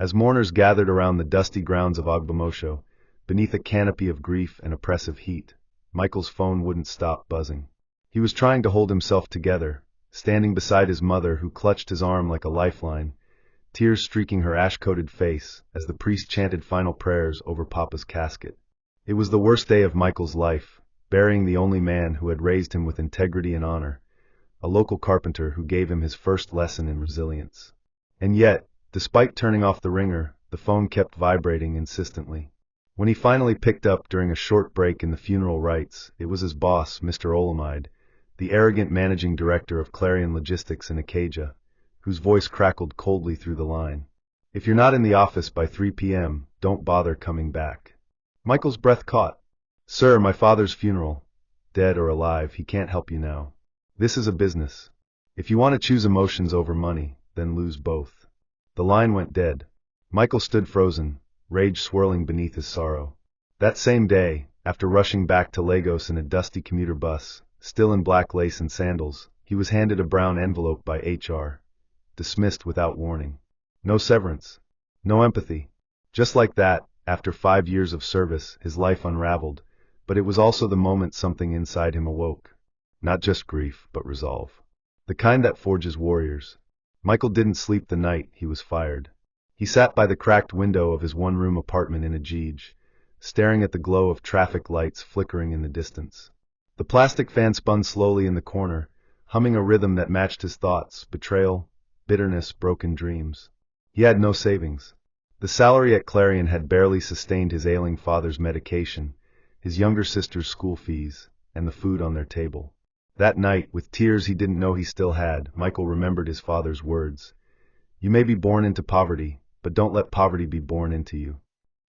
As mourners gathered around the dusty grounds of Ogbomosho, beneath a canopy of grief and oppressive heat, Michael's phone wouldn't stop buzzing. He was trying to hold himself together, standing beside his mother who clutched his arm like a lifeline, tears streaking her ash-coated face as the priest chanted final prayers over Papa's casket. It was the worst day of Michael's life, burying the only man who had raised him with integrity and honor, a local carpenter who gave him his first lesson in resilience. And yet, despite turning off the ringer, the phone kept vibrating insistently. When he finally picked up during a short break in the funeral rites, it was his boss, Mr. Olamide, the arrogant managing director of Clarion Logistics in Acadia, whose voice crackled coldly through the line. "If you're not in the office by 3 p.m., don't bother coming back." Michael's breath caught. "Sir, my father's funeral. Dead or alive, he can't help you now. This is a business. If you want to choose emotions over money, then lose both." The line went dead. Michael stood frozen, rage swirling beneath his sorrow. That same day, after rushing back to Lagos in a dusty commuter bus, still in black lace and sandals, he was handed a brown envelope by HR. Dismissed without warning. No severance. No empathy. Just like that, after 5 years of service, his life unraveled, but it was also the moment something inside him awoke. Not just grief, but resolve. The kind that forges warriors. Michael didn't sleep the night he was fired. He sat by the cracked window of his one-room apartment in Ajij, staring at the glow of traffic lights flickering in the distance. The plastic fan spun slowly in the corner, humming a rhythm that matched his thoughts: betrayal, bitterness, broken dreams. He had no savings. The salary at Clarion had barely sustained his ailing father's medication, his younger sister's school fees, and the food on their table. That night, with tears he didn't know he still had, Michael remembered his father's words. "You may be born into poverty, but don't let poverty be born into you."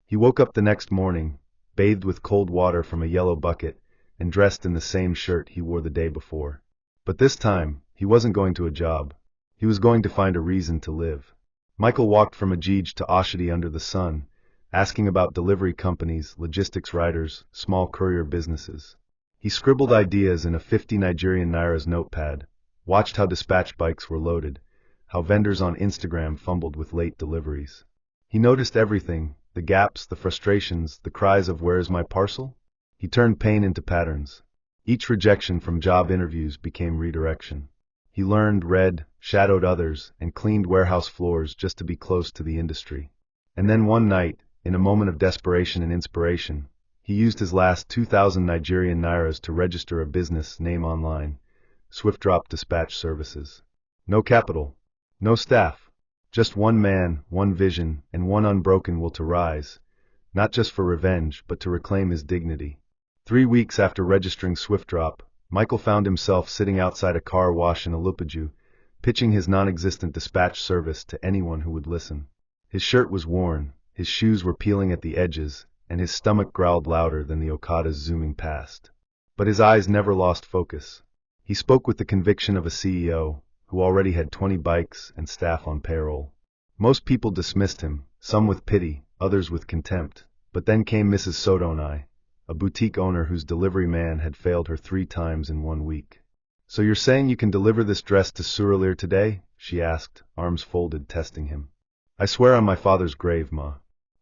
He woke up the next morning, bathed with cold water from a yellow bucket, and dressed in the same shirt he wore the day before. But this time, he wasn't going to a job. He was going to find a reason to live. Michael walked from Ajij to Oshodi under the sun, asking about delivery companies, logistics riders, small courier businesses. He scribbled ideas in a 50 Nigerian Nairas notepad, watched how dispatch bikes were loaded, how vendors on Instagram fumbled with late deliveries. He noticed everything, the gaps, the frustrations, the cries of "Where is my parcel?" He turned pain into patterns. Each rejection from job interviews became redirection. He learned, read, shadowed others, and cleaned warehouse floors just to be close to the industry. And then one night, in a moment of desperation and inspiration, he used his last 2,000 Nigerian Nairas to register a business name online: Swift Drop Dispatch Services. No capital, no staff, just one man, one vision, and one unbroken will to rise, not just for revenge, but to reclaim his dignity. 3 weeks after registering Swift Drop, Michael found himself sitting outside a car wash in Olupaju, pitching his non-existent dispatch service to anyone who would listen. His shirt was worn, his shoes were peeling at the edges, and his stomach growled louder than the Okadas zooming past. But his eyes never lost focus. He spoke with the conviction of a CEO, who already had 20 bikes and staff on payroll. Most people dismissed him, some with pity, others with contempt. But then came Mrs. Sodonai, a boutique owner whose delivery man had failed her 3 times in 1 week. "So you're saying you can deliver this dress to Surulere today?" she asked, arms folded, testing him. "I swear on my father's grave, Ma.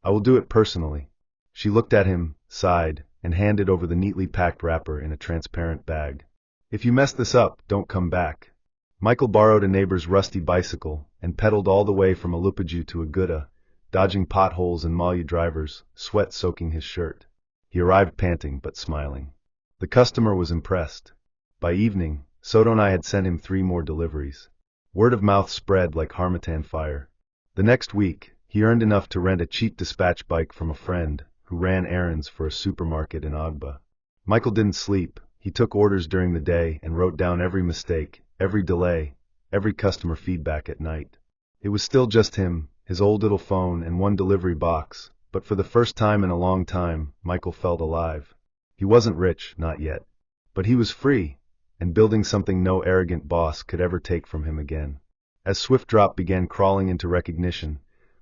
I will do it personally." She looked at him, sighed, and handed over the neatly packed wrapper in a transparent bag. "If you mess this up, don't come back." Michael borrowed a neighbor's rusty bicycle and pedaled all the way from Olupaju to Aguda, dodging potholes and Malya drivers, sweat soaking his shirt. He arrived panting but smiling. The customer was impressed. By evening, Sodonai had sent him 3 more deliveries. Word of mouth spread like harmattan fire. The next week, he earned enough to rent a cheap dispatch bike from a friend who ran errands for a supermarket in Agba. Michael didn't sleep. He took orders during the day and wrote down every mistake, every delay, every customer feedback at night. It was still just him, his old little phone, and 1 delivery box, but for the first time in a long time, Michael felt alive. He wasn't rich, not yet. But he was free, and building something no arrogant boss could ever take from him again. As Swift Drop began crawling into recognition,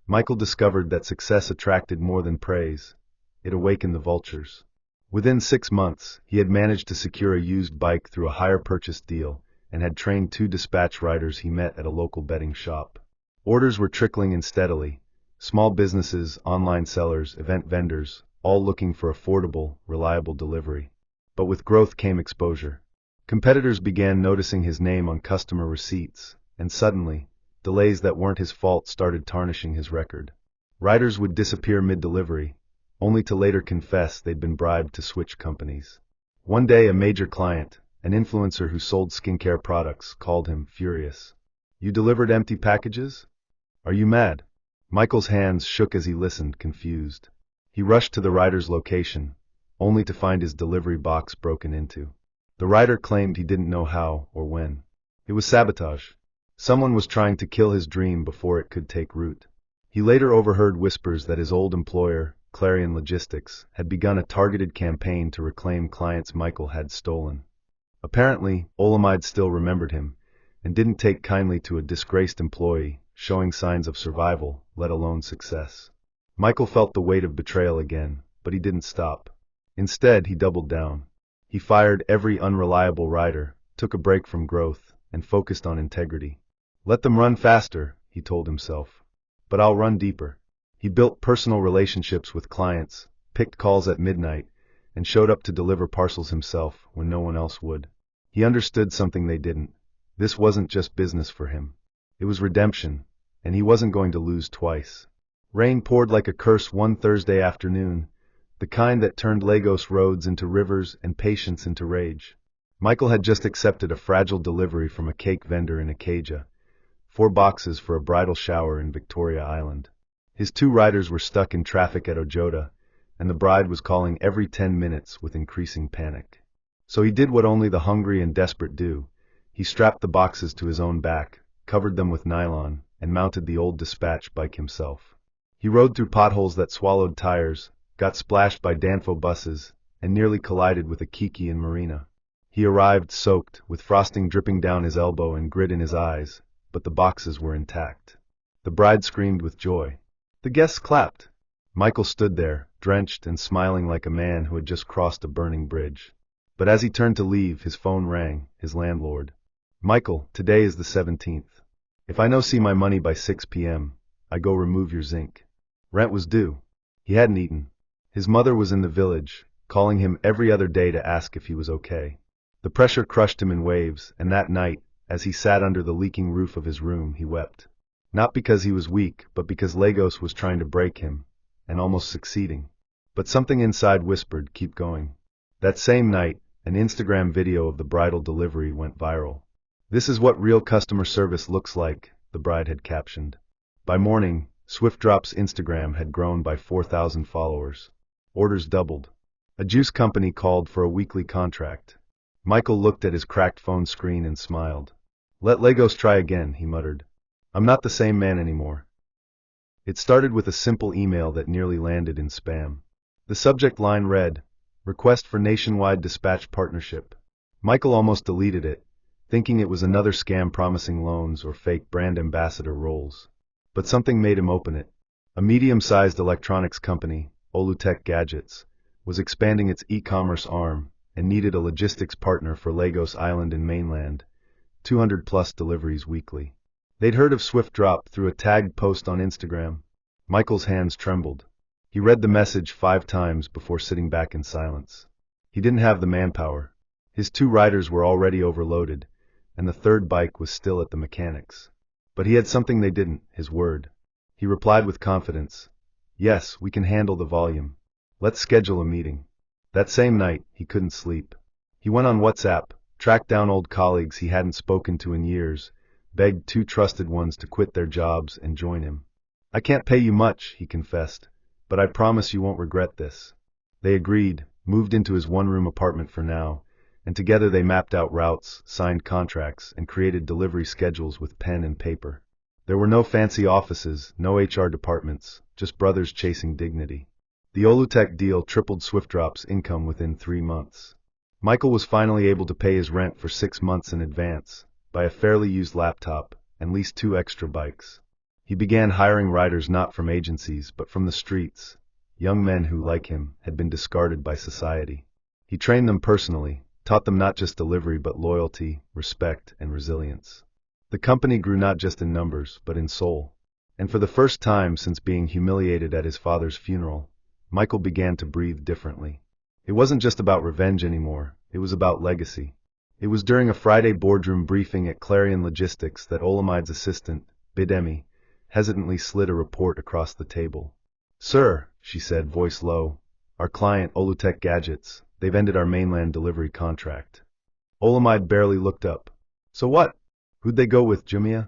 Michael discovered that success attracted more than praise. It awakened the vultures. Within 6 months, he had managed to secure a used bike through a hire purchase deal and had trained 2 dispatch riders he met at a local betting shop. Orders were trickling in steadily, Small businesses, online sellers, event vendors, all looking for affordable, reliable delivery. But with growth came exposure. Competitors began noticing his name on customer receipts, and suddenly, delays that weren't his fault started tarnishing his record. Riders would disappear mid-delivery, only to later confess they'd been bribed to switch companies. One day a major client, an influencer who sold skincare products, called him furious. "You delivered empty packages? Are you mad?" Michael's hands shook as he listened, confused. He rushed to the rider's location, only to find his delivery box broken into. The rider claimed he didn't know how or when. It was sabotage. Someone was trying to kill his dream before it could take root. He later overheard whispers that his old employer, Clarion Logistics, had begun a targeted campaign to reclaim clients Michael had stolen. Apparently, Olamide still remembered him, and didn't take kindly to a disgraced employee, showing signs of survival, let alone success. Michael felt the weight of betrayal again, but he didn't stop. Instead, he doubled down. He fired every unreliable rider, took a break from growth, and focused on integrity. "Let them run faster," he told himself. "But I'll run deeper." He built personal relationships with clients, picked calls at midnight, and showed up to deliver parcels himself when no one else would. He understood something they didn't. This wasn't just business for him. It was redemption, and he wasn't going to lose twice. Rain poured like a curse one Thursday afternoon, the kind that turned Lagos roads into rivers and patience into rage. Michael had just accepted a fragile delivery from a cake vendor in Acadia, 4 boxes for a bridal shower in Victoria Island. His 2 riders were stuck in traffic at Ojota, and the bride was calling every 10 minutes with increasing panic. So he did what only the hungry and desperate do. He strapped the boxes to his own back, covered them with nylon, and mounted the old dispatch bike himself. He rode through potholes that swallowed tires, got splashed by Danfo buses, and nearly collided with a Kiki in Marina. He arrived soaked, with frosting dripping down his elbow and grit in his eyes, but the boxes were intact. The bride screamed with joy. The guests clapped. Michael stood there, drenched and smiling like a man who had just crossed a burning bridge. But as he turned to leave, his phone rang, his landlord. "Michael, today is the 17th. If I no see my money by 6 p.m., I go remove your zinc." Rent was due. He hadn't eaten. His mother was in the village, calling him every other day to ask if he was okay. The pressure crushed him in waves, and that night, as he sat under the leaking roof of his room, he wept. Not because he was weak, but because Lagos was trying to break him, and almost succeeding. But something inside whispered, "Keep going." That same night, an Instagram video of the bridal delivery went viral. "This is what real customer service looks like," the bride had captioned. By morning, SwiftDrop's Instagram had grown by 4,000 followers. Orders doubled. A juice company called for a weekly contract. Michael looked at his cracked phone screen and smiled. "Let Lagos try again," he muttered. "I'm not the same man anymore." It started with a simple email that nearly landed in spam. The subject line read, "Request for nationwide dispatch partnership." Michael almost deleted it, thinking it was another scam promising loans or fake brand ambassador roles. But something made him open it. A medium-sized electronics company, Olutech Gadgets, was expanding its e-commerce arm and needed a logistics partner for Lagos Island and mainland, 200-plus deliveries weekly. They'd heard of SwiftDrop through a tagged post on Instagram. Michael's hands trembled. He read the message 5 times before sitting back in silence. He didn't have the manpower. His 2 riders were already overloaded, and the 3rd bike was still at the mechanics. But he had something they didn't, his word. He replied with confidence, "Yes, we can handle the volume. Let's schedule a meeting." That same night, he couldn't sleep. He went on WhatsApp, tracked down old colleagues he hadn't spoken to in years, begged 2 trusted ones to quit their jobs and join him. "I can't pay you much," he confessed, "but I promise you won't regret this." They agreed, moved into his 1-room apartment for now, and together they mapped out routes, signed contracts, and created delivery schedules with pen and paper. There were no fancy offices, no HR departments, just brothers chasing dignity. The Olutech deal tripled SwiftDrop's income within 3 months. Michael was finally able to pay his rent for 6 months in advance, buy a fairly used laptop, and lease 2 extra bikes. He began hiring riders not from agencies but from the streets, young men who, like him, had been discarded by society. He trained them personally, taught them not just delivery but loyalty, respect, and resilience. The company grew not just in numbers but in soul. And for the first time since being humiliated at his father's funeral, Michael began to breathe differently. It wasn't just about revenge anymore, it was about legacy. It was during a Friday boardroom briefing at Clarion Logistics that Olamide's assistant, Bidemi, hesitantly slid a report across the table. "Sir," she said, voice low, "our client, Olutech Gadgets, they've ended our mainland delivery contract." Olamide barely looked up. "So what? Who'd they go with, Jumia?"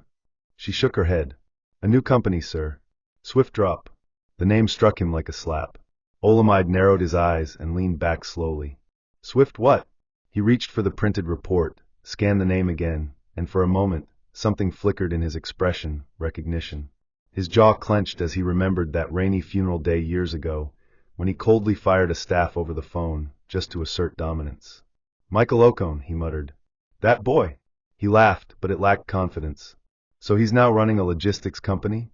She shook her head. "A new company, sir. Swift Drop." The name struck him like a slap. Olamide narrowed his eyes and leaned back slowly. "Swift what?" He reached for the printed report, scanned the name again, and for a moment, something flickered in his expression, recognition. His jaw clenched as he remembered that rainy funeral day years ago, when he coldly fired a staff over the phone, just to assert dominance. "Michael Ocone," he muttered. "That boy." He laughed, but it lacked confidence. "So he's now running a logistics company?"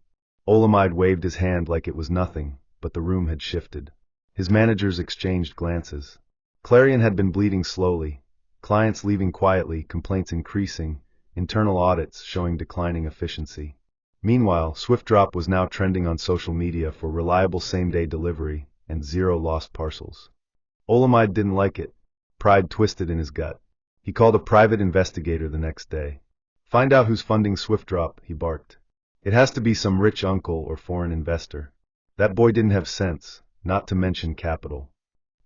Olamide waved his hand like it was nothing, but the room had shifted. His managers exchanged glances. Clarion had been bleeding slowly, clients leaving quietly, complaints increasing, internal audits showing declining efficiency. Meanwhile, Swift Drop was now trending on social media for reliable same-day delivery and 0 lost parcels. Olamide didn't like it. Pride twisted in his gut. He called a private investigator the next day. "Find out who's funding Swift Drop," he barked. "It has to be some rich uncle or foreign investor. That boy didn't have sense, not to mention capital."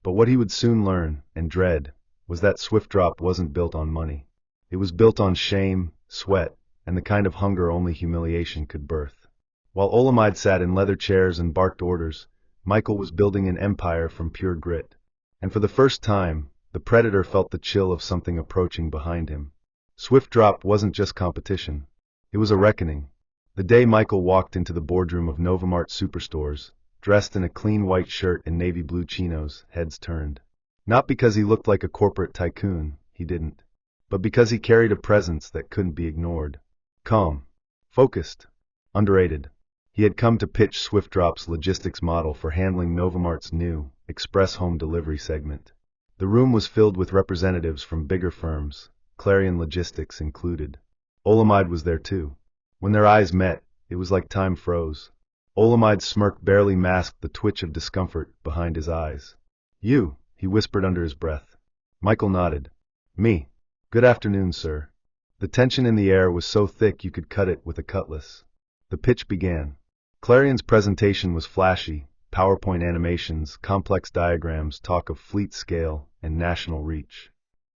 But what he would soon learn, and dread, was that Swift Drop wasn't built on money. It was built on shame, sweat, and the kind of hunger only humiliation could birth. While Olamide sat in leather chairs and barked orders, Michael was building an empire from pure grit. And for the first time, the predator felt the chill of something approaching behind him. Swift Drop wasn't just competition. It was a reckoning. The day Michael walked into the boardroom of Novamart Superstores, dressed in a clean white shirt and navy blue chinos, heads turned. Not because he looked like a corporate tycoon, he didn't, but because he carried a presence that couldn't be ignored. Calm, focused, underrated. He had come to pitch Swift Drop's logistics model for handling Novamart's new, express home delivery segment. The room was filled with representatives from bigger firms, Clarion Logistics included. Olamide was there too. When their eyes met, it was like time froze. Olamide's smirk barely masked the twitch of discomfort behind his eyes. "You," he whispered under his breath. Michael nodded. "Me. Good afternoon, sir." The tension in the air was so thick you could cut it with a cutlass. The pitch began. Clarion's presentation was flashy, PowerPoint animations, complex diagrams, talk of fleet scale and national reach.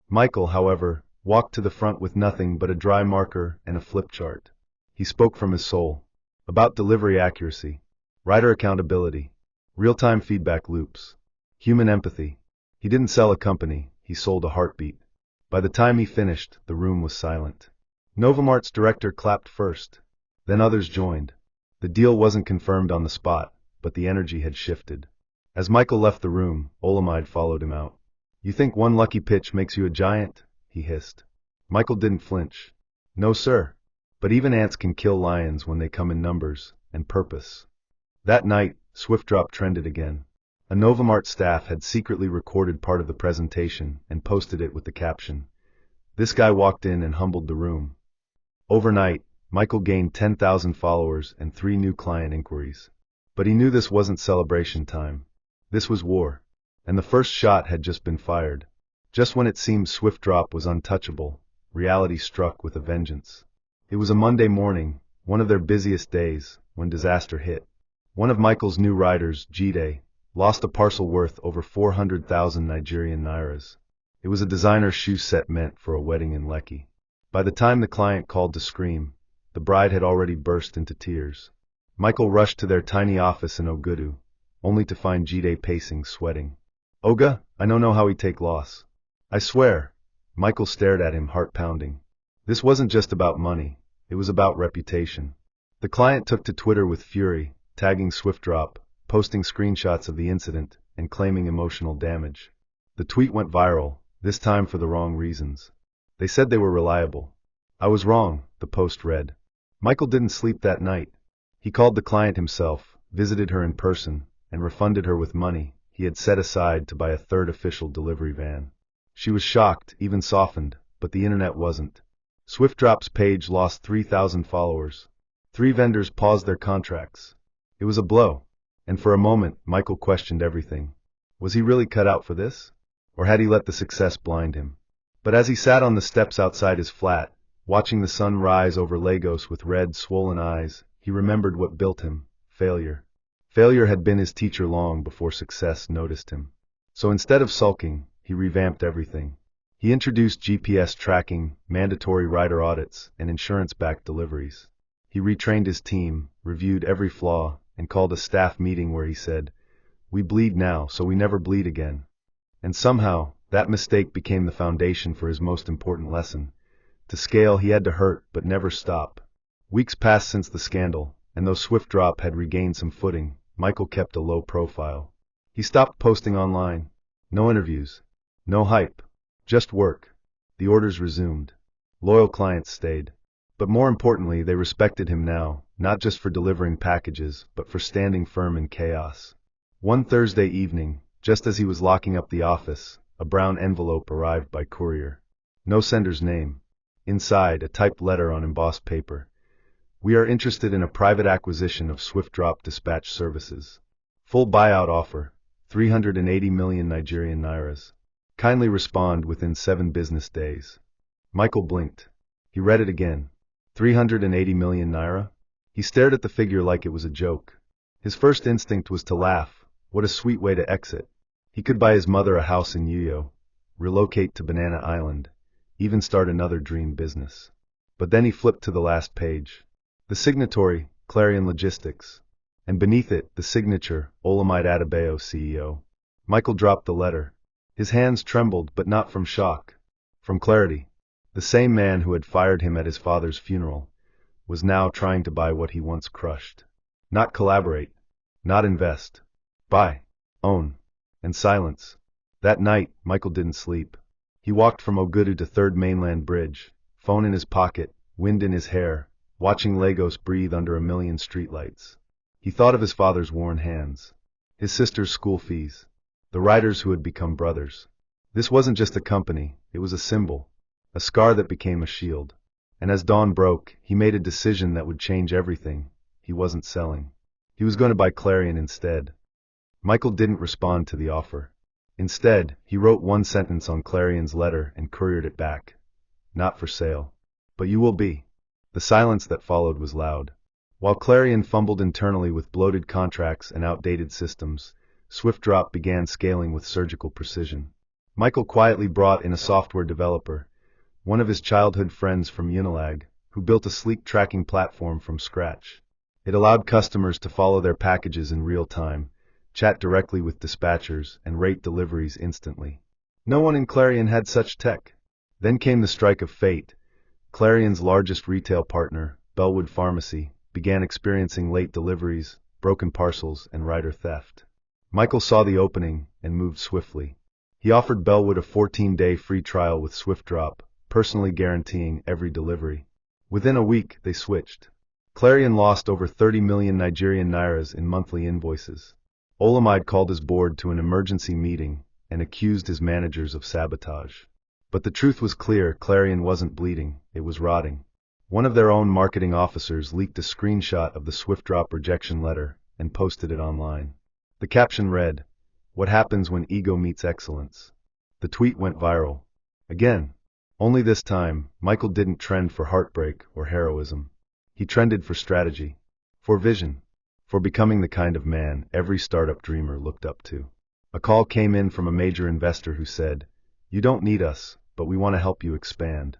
Michael, however, walked to the front with nothing but a dry marker and a flip chart. He spoke from his soul. About delivery accuracy, rider accountability, real-time feedback loops, human empathy. He didn't sell a company, he sold a heartbeat. By the time he finished, the room was silent. Novamart's director clapped first. Then others joined. The deal wasn't confirmed on the spot, but the energy had shifted. As Michael left the room, Olamide followed him out. "You think one lucky pitch makes you a giant?" he hissed. Michael didn't flinch. "No, sir. But even ants can kill lions when they come in numbers and purpose." That night, Swift Drop trended again. A Novamart staff had secretly recorded part of the presentation and posted it with the caption, "This guy walked in and humbled the room." Overnight, Michael gained 10,000 followers and 3 new client inquiries. But he knew this wasn't celebration time. This was war. And the first shot had just been fired. Just when it seemed Swift Drop was untouchable, reality struck with a vengeance. It was a Monday morning, one of their busiest days, when disaster hit. One of Michael's new riders, Jide, lost a parcel worth over 400,000 Nigerian nairas. It was a designer shoe set meant for a wedding in Lekki. By the time the client called to scream, the bride had already burst into tears. Michael rushed to their tiny office in Ogudu, only to find Jide pacing, sweating. "Oga, I don't know how we take loss." "I swear." Michael stared at him, heart pounding. This wasn't just about money. It was about reputation. The client took to Twitter with fury, tagging Swift Drop, posting screenshots of the incident, and claiming emotional damage. The tweet went viral, this time for the wrong reasons. "They said they were reliable. I was wrong," the post read. Michael didn't sleep that night. He called the client himself, visited her in person, and refunded her with money he had set aside to buy a third official delivery van. She was shocked, even softened, but the internet wasn't. Swift Drop's page lost 3,000 followers. 3 vendors paused their contracts. It was a blow, and for a moment Michael questioned everything. Was he really cut out for this? Or had he let the success blind him? But as he sat on the steps outside his flat, watching the sun rise over Lagos with red, swollen eyes, he remembered what built him: failure. Failure had been his teacher long before success noticed him. So instead of sulking, he revamped everything. He introduced GPS tracking, mandatory rider audits, and insurance-backed deliveries. He retrained his team, reviewed every flaw, and called a staff meeting where he said, "We bleed now, so we never bleed again." And somehow, that mistake became the foundation for his most important lesson. To scale, he had to hurt, but never stop. Weeks passed since the scandal, and though Swift Drop had regained some footing, Michael kept a low profile. He stopped posting online. No interviews. No hype. Just work. The orders resumed. Loyal clients stayed. But more importantly, they respected him now, not just for delivering packages, but for standing firm in chaos. One Thursday evening, just as he was locking up the office, a brown envelope arrived by courier. No sender's name. Inside, a typed letter on embossed paper. "We are interested in a private acquisition of Swift Drop Dispatch Services. Full buyout offer, 380 million Nigerian nairas. Kindly respond within 7 business days." Michael blinked. He read it again. 380 million naira? He stared at the figure like it was a joke. His first instinct was to laugh. What a sweet way to exit. He could buy his mother a house in Uyo, relocate to Banana Island, even start another dream business. But then he flipped to the last page. The signatory, Clarion Logistics. And beneath it, the signature, Olamide Adebayo, CEO. Michael dropped the letter. His hands trembled, but not from shock. From clarity. The same man who had fired him at his father's funeral was now trying to buy what he once crushed. Not collaborate. Not invest. Buy. Own. And silence. That night, Michael didn't sleep. He walked from Ogudu to Third Mainland Bridge, phone in his pocket, wind in his hair, watching Lagos breathe under a million streetlights. He thought of his father's worn hands, his sister's school fees, the riders who had become brothers. This wasn't just a company, it was a symbol, a scar that became a shield. And as dawn broke, he made a decision that would change everything. He wasn't selling. He was going to buy Clarion instead. Michael didn't respond to the offer. Instead, he wrote one sentence on Clarion's letter and couriered it back. "Not for sale. But you will be." The silence that followed was loud. While Clarion fumbled internally with bloated contracts and outdated systems, Swift Drop began scaling with surgical precision. Michael quietly brought in a software developer, one of his childhood friends from Unilag, who built a sleek tracking platform from scratch. It allowed customers to follow their packages in real time, chat directly with dispatchers, and rate deliveries instantly. No one in Clarion had such tech. Then came the strike of fate. Clarion's largest retail partner, Bellwood Pharmacy, began experiencing late deliveries, broken parcels, and rider theft. Michael saw the opening and moved swiftly. He offered Bellwood a 14-day free trial with Swift Drop, personally guaranteeing every delivery. Within a week, they switched. Clarion lost over 30 million Nigerian nairas in monthly invoices. Olamide called his board to an emergency meeting and accused his managers of sabotage. But the truth was clear: Clarion wasn't bleeding, it was rotting. One of their own marketing officers leaked a screenshot of the Swift Drop rejection letter and posted it online. The caption read, "What happens when ego meets excellence?" The tweet went viral. Again. Only this time, Michael didn't trend for heartbreak or heroism. He trended for strategy, for vision, for becoming the kind of man every startup dreamer looked up to. A call came in from a major investor who said, "You don't need us, but we want to help you expand."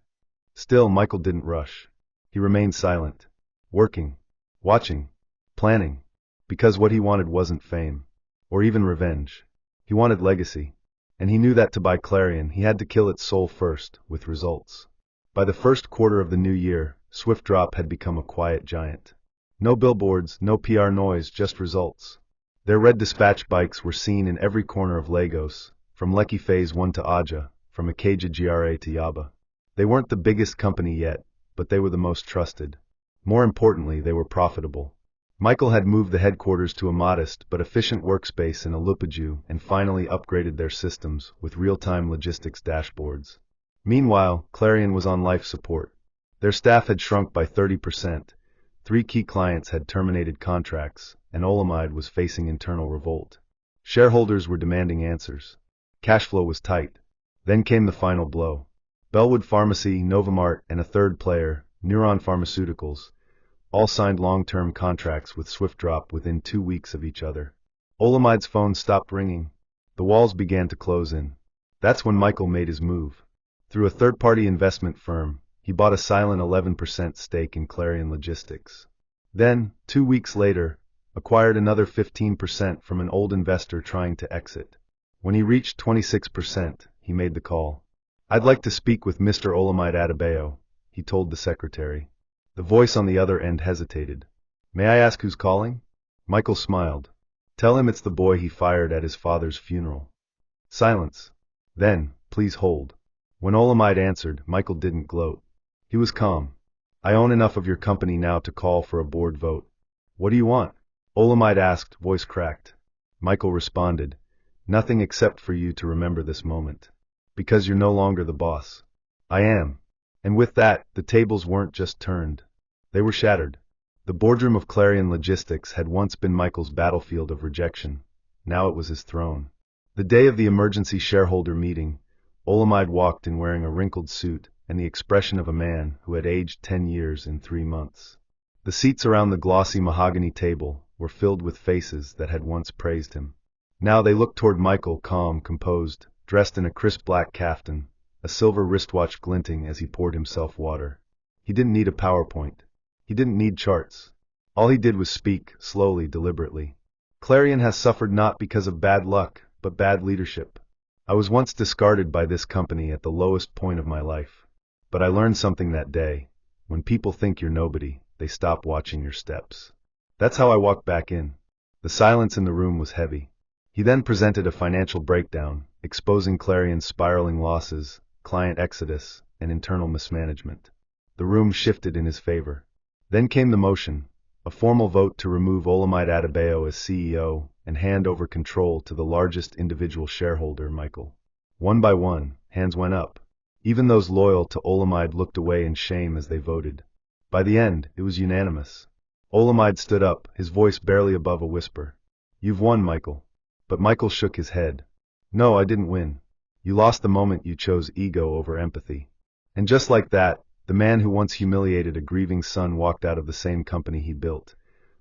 Still, Michael didn't rush. He remained silent, working, watching, planning, because what he wanted wasn't fame, or even revenge. He wanted legacy. And he knew that to buy Clarion, he had to kill its soul first, with results. By the first quarter of the new year, Swift Drop had become a quiet giant. No billboards, no PR noise, just results. Their red dispatch bikes were seen in every corner of Lagos, from Lekki Phase 1 to Aja, from Ikeja GRA to Yaba. They weren't the biggest company yet, but they were the most trusted. More importantly, they were profitable. Michael had moved the headquarters to a modest but efficient workspace in Alupaju and finally upgraded their systems with real-time logistics dashboards. Meanwhile, Clarion was on life support. Their staff had shrunk by 30%, 3 key clients had terminated contracts, and Olamide was facing internal revolt. Shareholders were demanding answers. Cash flow was tight. Then came the final blow. Bellwood Pharmacy, Novamart, and a third player, Neuron Pharmaceuticals, all signed long-term contracts with swift drop within 2 weeks of each other. Olamide's phone stopped ringing. The walls began to close in. That's when Michael made his move. Through a third-party investment firm, he bought a silent 11% stake in Clarion Logistics. Then, 2 weeks later, acquired another 15% from an old investor trying to exit. When he reached 26%, he made the call. "I'd like to speak with Mr. Olamide Adebayo," he told the secretary. The voice on the other end hesitated. "May I ask who's calling?" Michael smiled. "Tell him it's the boy he fired at his father's funeral." Silence. Then, "Please hold." When Olamide answered, Michael didn't gloat. He was calm. "I own enough of your company now to call for a board vote." "What do you want?" Olamide asked, voice cracked. Michael responded, "Nothing except for you to remember this moment. Because you're no longer the boss. I am." And with that, the tables weren't just turned. They were shattered. The boardroom of Clarion Logistics had once been Michael's battlefield of rejection. Now it was his throne. The day of the emergency shareholder meeting, Olamide walked in wearing a wrinkled suit and the expression of a man who had aged 10 years in 3 months. The seats around the glossy mahogany table were filled with faces that had once praised him. Now they looked toward Michael, calm, composed, dressed in a crisp black kaftan, a silver wristwatch glinting as he poured himself water. He didn't need a PowerPoint. He didn't need charts. All he did was speak, slowly, deliberately. "Clarion has suffered not because of bad luck, but bad leadership. I was once discarded by this company at the lowest point of my life. But I learned something that day. When people think you're nobody, they stop watching your steps. That's how I walked back in." The silence in the room was heavy. He then presented a financial breakdown, exposing Clarion's spiraling losses, client exodus, and internal mismanagement. The room shifted in his favor. Then came the motion, a formal vote to remove Olamide Adebayo as CEO and hand over control to the largest individual shareholder, Michael. One by one, hands went up. Even those loyal to Olamide looked away in shame as they voted. By the end, it was unanimous. Olamide stood up, his voice barely above a whisper. "You've won, Michael." But Michael shook his head. "No, I didn't win. You lost the moment you chose ego over empathy." And just like that, the man who once humiliated a grieving son walked out of the same company he built,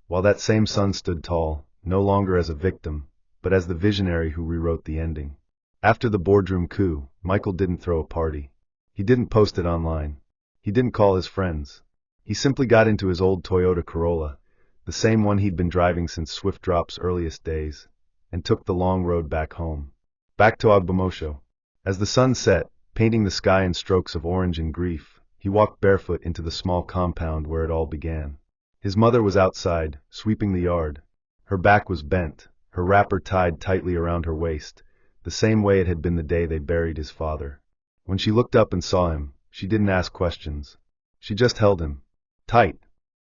while that same son stood tall, no longer as a victim, but as the visionary who rewrote the ending. After the boardroom coup, Michael didn't throw a party. He didn't post it online. He didn't call his friends. He simply got into his old Toyota Corolla, the same one he'd been driving since Swift Drop's earliest days, and took the long road back home. Back to Ogbomosho. As the sun set, painting the sky in strokes of orange and grief, he walked barefoot into the small compound where it all began. His mother was outside, sweeping the yard. Her back was bent, her wrapper tied tightly around her waist, the same way it had been the day they buried his father. When she looked up and saw him, she didn't ask questions. She just held him. Tight.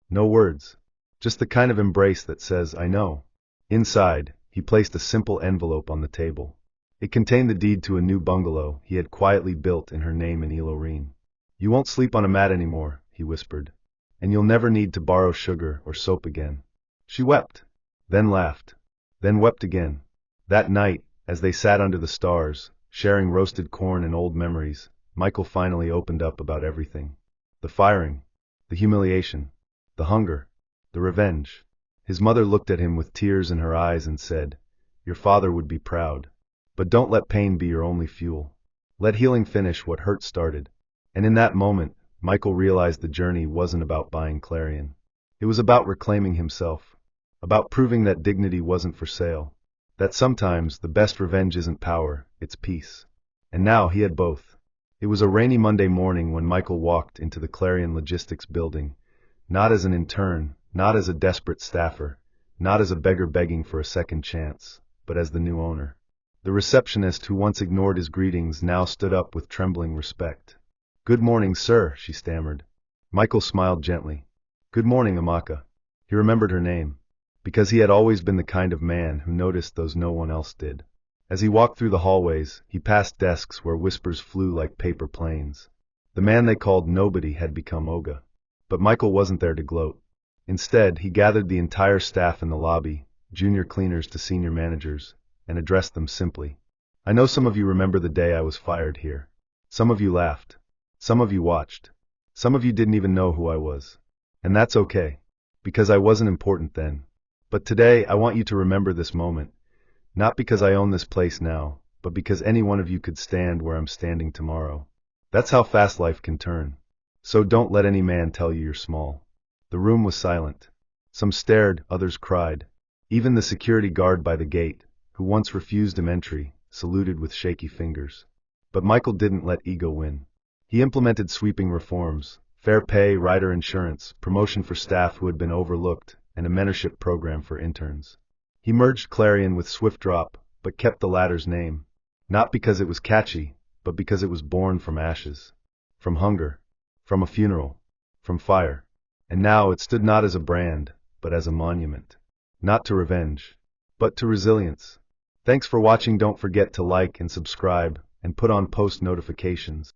No words. Just the kind of embrace that says, "I know." Inside, he placed a simple envelope on the table. It contained the deed to a new bungalow he had quietly built in her name in Ilorine. "You won't sleep on a mat anymore," he whispered. "And you'll never need to borrow sugar or soap again." She wept, then laughed, then wept again. That night, as they sat under the stars, sharing roasted corn and old memories, Michael finally opened up about everything. The firing, the humiliation, the hunger, the revenge. His mother looked at him with tears in her eyes and said, "Your father would be proud. But don't let pain be your only fuel. Let healing finish what hurt started." And in that moment, Michael realized the journey wasn't about buying Clarion. It was about reclaiming himself, about proving that dignity wasn't for sale, that sometimes the best revenge isn't power, it's peace. And now he had both. It was a rainy Monday morning when Michael walked into the Clarion Logistics building, not as an intern, not as a desperate staffer, not as a beggar begging for a second chance, but as the new owner. The receptionist who once ignored his greetings now stood up with trembling respect. "Good morning, sir," she stammered. Michael smiled gently. "Good morning, Amaka." He remembered her name, because he had always been the kind of man who noticed those no one else did. As he walked through the hallways, he passed desks where whispers flew like paper planes. The man they called Nobody had become Oga. But Michael wasn't there to gloat. Instead, he gathered the entire staff in the lobby, junior cleaners to senior managers, and addressed them simply. I know some of you remember the day I was fired here. Some of you laughed. Some of you watched. Some of you didn't even know who I was. And that's okay, because I wasn't important then. But today, I want you to remember this moment, not because I own this place now, but because any one of you could stand where I'm standing tomorrow. That's how fast life can turn. So don't let any man tell you you're small. The room was silent. Some stared, others cried. Even the security guard by the gate, who once refused him entry, saluted with shaky fingers. But Michael didn't let ego win. He implemented sweeping reforms: fair pay, rider insurance, promotion for staff who had been overlooked, and a mentorship program for interns. He merged Clarion with Swift Drop, but kept the latter's name. Not because it was catchy, but because it was born from ashes. From hunger. From a funeral. From fire. And now it stood not as a brand, but as a monument. Not to revenge, but to resilience. Thanks for watching. Don't forget to like and subscribe, and put on post notifications.